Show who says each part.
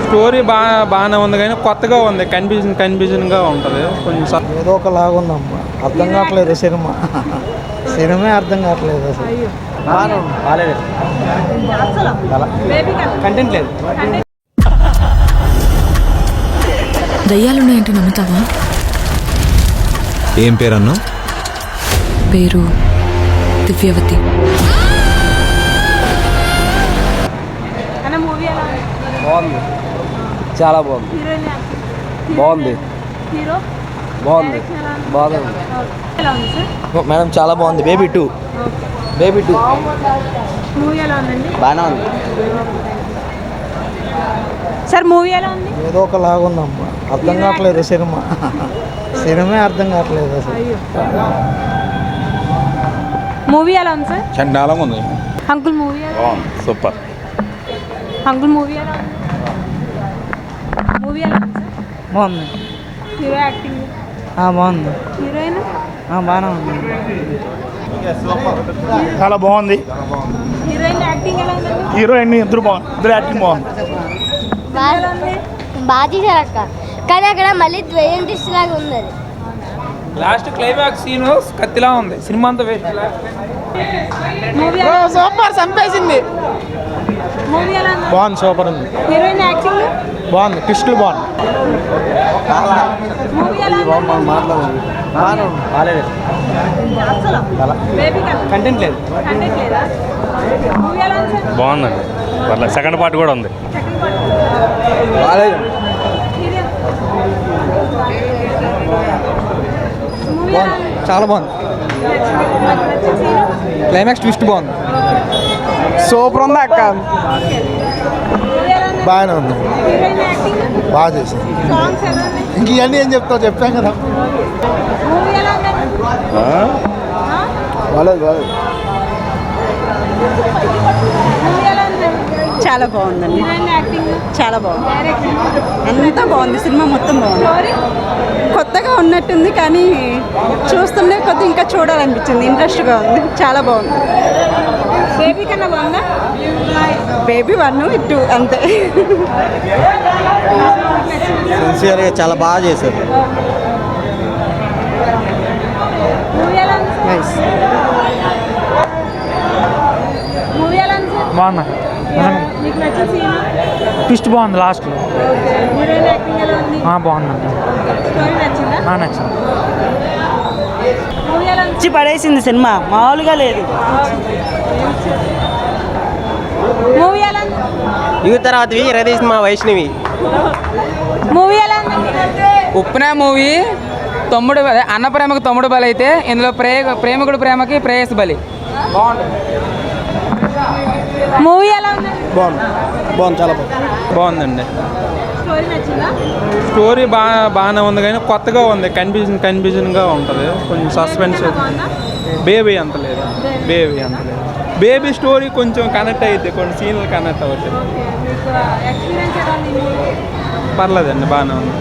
Speaker 1: Story బాగానే ఉంది కానీ కొత్తగా ఉంది, కన్ఫ్యూజన్గా ఉంటుంది కొంచెం.
Speaker 2: ఏదో ఒకలాగా ఉందమ్మా, అర్థం కావట్లేదు సినిమా. సినిమా అర్థం కావట్లేదు అసలు. కంటెంట్ లేదు.
Speaker 3: దయ్యాలున్నాయంటే నమ్ముతావా?
Speaker 4: ఏం పేరన్నా?
Speaker 3: పేరు దివ్యవతి.
Speaker 2: బాగుంది, చాలా బాగుంది. బాగుంది బాగుంది బాగుంది మేడం, చాలా బాగుంది. బేబీ 2 బాగానే ఉంది
Speaker 5: సార్. మూవీ ఎలా ఉంది?
Speaker 2: ఏదో ఒకలాగా ఉందమ్మా, అర్థం కావట్లేదు సినిమా. సినిమా అర్థం కావట్లేదు అసలు.
Speaker 5: మూవీ ఎలా ఉంది సార్?
Speaker 1: చండాలంగా ఉంది.
Speaker 5: అంకుల్ మూవీ ఎలా ఉంది?
Speaker 1: సూపర్.
Speaker 5: అంకుల్ మూవీ ఎలా ఉంది? మూవీ ఎలా ఉంది సార్?
Speaker 2: బాగుంది.
Speaker 5: హీరో యాక్టింగ్
Speaker 2: బాగుంది.
Speaker 5: హీరోయిన్
Speaker 2: బాగానే ఉంది.
Speaker 6: చాలా బాగుంది.
Speaker 5: హీరోయిన్ యాక్టింగ్ ఎలా ఉంది?
Speaker 6: హీరోయిన్ ఇద్దరు యాక్టింగ్ బాగుంది.
Speaker 7: బాగా తీసారు అక్క, కానీ అక్కడ మళ్ళీ ద్వయం ట్విస్ట్ లాగా ఉంది. అది
Speaker 1: లాస్ట్ క్లైమాక్స్ సీన్ కత్తిలా ఉంది. సినిమా అంతా వేస్ట్.
Speaker 5: మూవీ
Speaker 2: సూపర్, చంపేసింది.
Speaker 5: మూవీ ఎలా ఉంది?
Speaker 2: బాగుంది, సూపర్ ఉంది.
Speaker 5: హీరోయిన్ యాక్టింగ్
Speaker 2: బాగుంది, ట్విస్టులు బాగుంది.
Speaker 5: మూవీ ఎలా ఉంది?
Speaker 2: కంటెంట్ లేదు.
Speaker 5: కంటెంట్ లేదా? మూవీ ఎలా ఉంది సార్?
Speaker 8: బాగుందండి, పర్లేదు. సెకండ్ పార్ట్ కూడా ఉంది.
Speaker 2: చాలా బాగుంది. క్లైమాక్స్ ట్విస్ట్ బాగుంది. సూపర్ ఉంది అక్క. బాగానే ఉంది, బాగా చేసింది. ఇంక ఇవన్నీ ఏం చెప్తావు, చెప్పాం కదా. బాగాలేదు బాగాలేదు.
Speaker 5: చాలా బాగుందండి, చాలా బాగుంది. అంతా బాగుంది, సినిమా మొత్తం బాగుంది. కొత్తగా ఉన్నట్టుంది కానీ చూస్తుంటే కొద్ది ఇంకా చూడాలనిపించింది. ఇంట్రెస్ట్గా ఉంది, చాలా బాగుంది. బేబీ కన్నా బాగుందా? బేబీ 1, 2 అంతే.
Speaker 2: సిన్సియర్గా చాలా బాగా చేశారు.
Speaker 5: మూవీ ఎలా ఉంది సార్?
Speaker 6: బాగుందా?
Speaker 5: మీకు నచ్చిన సీన్?
Speaker 6: ట్విస్ట్ బాగుంది లాస్ట్లో.
Speaker 5: హీరోయిన్ యాక్టింగ్ ఎలా ఉంది?
Speaker 6: బాగుందండి.
Speaker 5: స్టోరీ నచ్చిందా?
Speaker 6: నచ్చింది.
Speaker 5: మూవీ ఎలా ఉంది?
Speaker 9: వచ్చి పడేసింది సినిమా, మామూలుగా లేదు.
Speaker 5: మూవీ ఎలా ఉంది?
Speaker 2: యువ తర్వాత రదేశ్ మా వైష్ణవి.
Speaker 5: మూవీ ఎలా ఉంది?
Speaker 10: ఉప్పెన మూవీ తమ్ముడు అన్న ప్రేమకు తమ్ముడు బలి అయితే ఇందులో ప్రేమికుడు ప్రేమకి ప్రేయస్ బలి.
Speaker 5: మూవీ ఎలా ఉంది?
Speaker 2: బాగుంది, చాలా బాగుంది.
Speaker 1: బాగుందండి.
Speaker 5: స్టోరీ నచ్చిందా?
Speaker 1: స్టోరీ బాగానే ఉంది కానీ కొత్తగా ఉంది, కన్ఫ్యూజన్గా ఉంటుంది కొంచెం. సస్పెన్స్. బేబీ అంత లేదు. బేబీ స్టోరీ కొంచెం కనెక్ట్ అయితే, కొన్ని సీన్లు కనెక్ట్ అవుతుంది.
Speaker 5: ఎక్స్పీరియన్స్ ఎలా ఉంది?
Speaker 1: పర్లేదండి, బాగానే ఉంది.